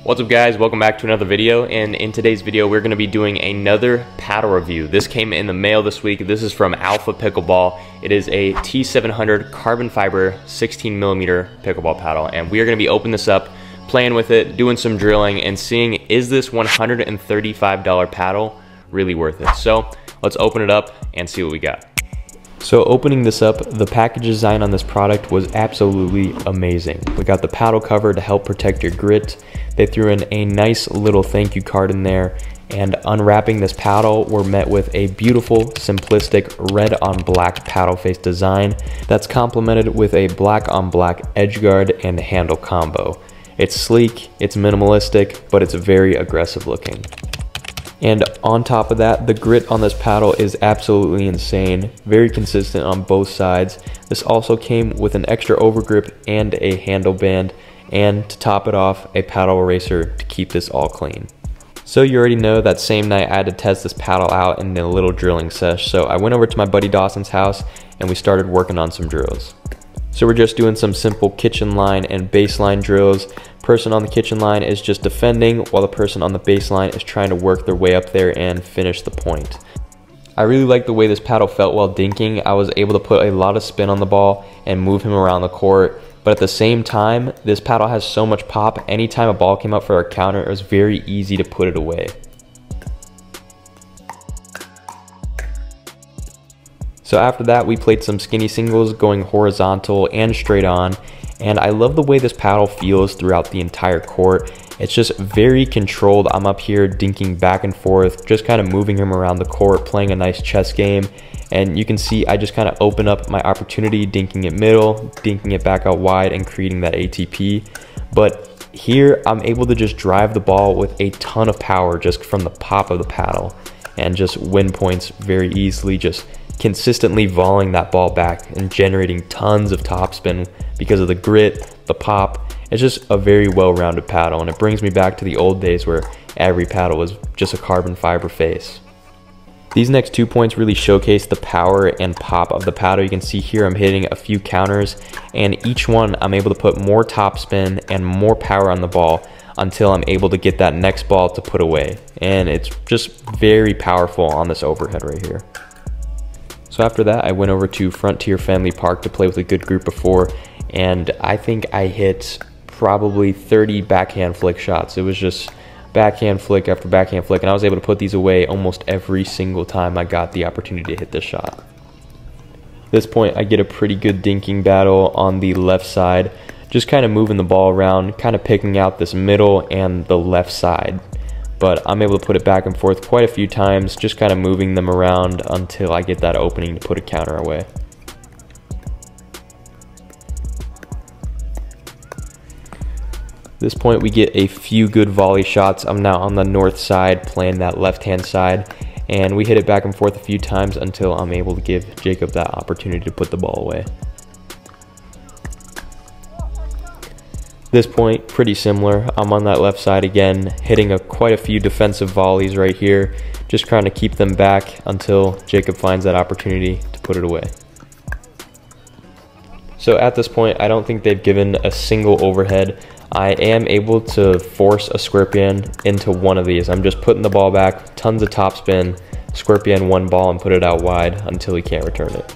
What's up guys, welcome back to another video, and in today's video we're going to be doing another paddle review. This came in the mail this week. This is from Alpha Pickleball. It is a T700 carbon fiber 16mm pickleball paddle, and we are going to be opening this up, playing with it, doing some drilling, and seeing is this $135 paddle really worth it. So let's open it up and see what we got. So opening this up, the package design on this product was absolutely amazing. We got the paddle cover to help protect your grit. They threw in a nice little thank you card in there, and unwrapping this paddle, we're met with a beautiful, simplistic red on black paddle face design that's complemented with a black on black edge guard and handle combo. It's sleek, it's minimalistic, but it's very aggressive looking. And on top of that, the grit on this paddle is absolutely insane, very consistent on both sides. This also came with an extra overgrip and a handle band, and to top it off, a paddle eraser to keep this all clean. So you already know that same night I had to test this paddle out in a little drilling sesh, so I went over to my buddy Dawson's house and we started working on some drills. So we're just doing some simple kitchen line and baseline drills. Person on the kitchen line is just defending, while the person on the baseline is trying to work their way up there and finish the point. I really like the way this paddle felt while dinking. I was able to put a lot of spin on the ball and move him around the court, but at the same time, this paddle has so much pop. Anytime a ball came up for a counter, it was very easy to put it away. So after that, we played some skinny singles going horizontal and straight on, and I love the way this paddle feels throughout the entire court. It's just very controlled. I'm up here dinking back and forth, just kind of moving him around the court, playing a nice chess game, and you can see I just kind of open up my opportunity, dinking it middle, dinking it back out wide, and creating that ATP. But here, I'm able to just drive the ball with a ton of power just from the pop of the paddle, and just win points very easily, just consistently volleying that ball back and generating tons of topspin because of the grit, the pop. It's just a very well-rounded paddle, and it brings me back to the old days where every paddle was just a carbon fiber face. These next 2 points really showcase the power and pop of the paddle. You can see here I'm hitting a few counters, and each one I'm able to put more topspin and more power on the ball until I'm able to get that next ball to put away. And it's just very powerful on this overhead right here. So after that, I went over to Frontier Family Park to play with a good group of 4, and I think I hit probably 30 backhand flick shots. It was just backhand flick after backhand flick, and I was able to put these away almost every single time I got the opportunity to hit this shot. At this point, I get a pretty good dinking battle on the left side, just kind of moving the ball around, kind of picking out this middle and the left side. But I'm able to put it back and forth quite a few times, just kind of moving them around until I get that opening to put a counter away. At this point, we get a few good volley shots. I'm now on the north side playing that left-hand side, and we hit it back and forth a few times until I'm able to give Jacob that opportunity to put the ball away. This point, pretty similar. I'm on that left side again, hitting quite a few defensive volleys right here, just trying to keep them back until Jacob finds that opportunity to put it away. So at this point, I don't think they've given a single overhead. I am able to force a scorpion into one of these. I'm just putting the ball back, tons of topspin, scorpion one ball, and put it out wide until he can't return it.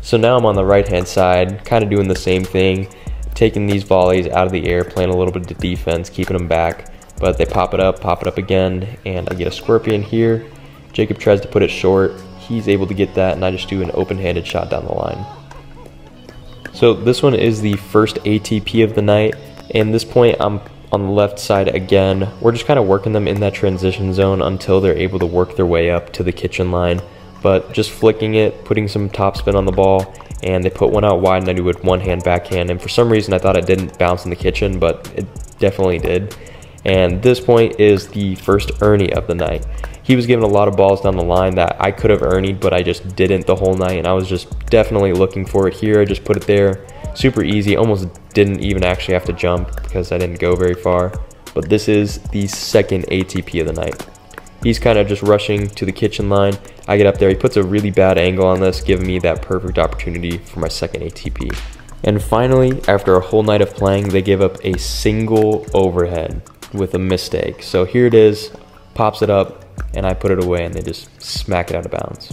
So now I'm on the right-hand side, kind of doing the same thing, taking these volleys out of the air, playing a little bit of defense, keeping them back, but they pop it up again, and I get a scorpion here. Jacob tries to put it short. He's able to get that, and I just do an open-handed shot down the line. So this one is the first ATP of the night, and at this point I'm on the left side again. We're just kind of working them in that transition zone until they're able to work their way up to the kitchen line, but just flicking it, putting some topspin on the ball, and they put one out wide, and I do a one-hand backhand, and for some reason I thought it didn't bounce in the kitchen, but it definitely did. And this point is the first Ernie of the night. He was given a lot of balls down the line that I could have Ernied, but I just didn't the whole night, and I was just definitely looking for it here. I just put it there, super easy, almost didn't even actually have to jump because I didn't go very far. But this is the second ATP of the night. He's kind of just rushing to the kitchen line. I get up there, he puts a really bad angle on this, giving me that perfect opportunity for my second ATP. And finally, after a whole night of playing, they gave up a single overhead with a mistake. So here it is, pops it up, and I put it away, and they just smack it out of bounds.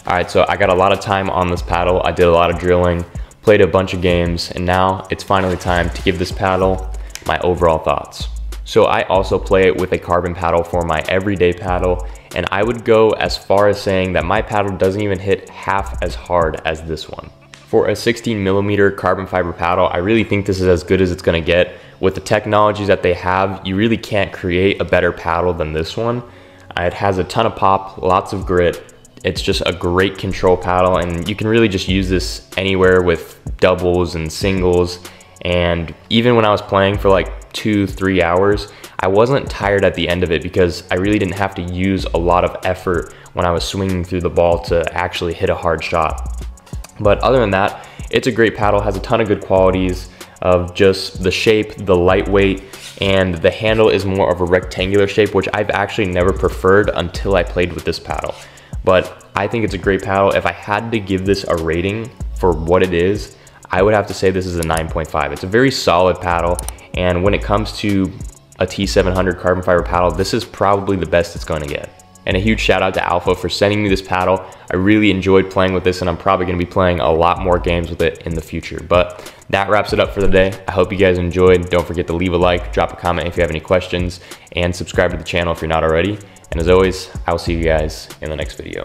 All right, so I got a lot of time on this paddle. I did a lot of drilling, played a bunch of games, and now it's finally time to give this paddle my overall thoughts. So I also play it with a carbon paddle for my everyday paddle, and I would go as far as saying that my paddle doesn't even hit half as hard as this one. For a 16mm carbon fiber paddle, I really think this is as good as it's gonna get. With the technologies that they have, you really can't create a better paddle than this one. It has a ton of pop, lots of grit. It's just a great control paddle, and you can really just use this anywhere with doubles and singles. And even when I was playing for like 2-3 hours, I wasn't tired at the end of it because I really didn't have to use a lot of effort when I was swinging through the ball to actually hit a hard shot. But other than that, it's a great paddle, has a ton of good qualities of just the shape, the lightweight, and the handle is more of a rectangular shape, which I've actually never preferred until I played with this paddle. But I think it's a great paddle. If I had to give this a rating for what it is, I would have to say this is a 9.5. It's a very solid paddle, and when it comes to a T700 carbon fiber paddle, this is probably the best it's going to get. And a huge shout out to Alpha for sending me this paddle. I really enjoyed playing with this, and I'm probably going to be playing a lot more games with it in the future. But that wraps it up for the day. I hope you guys enjoyed. Don't forget to leave a like, drop a comment if you have any questions, and subscribe to the channel if you're not already. And as always, I will see you guys in the next video.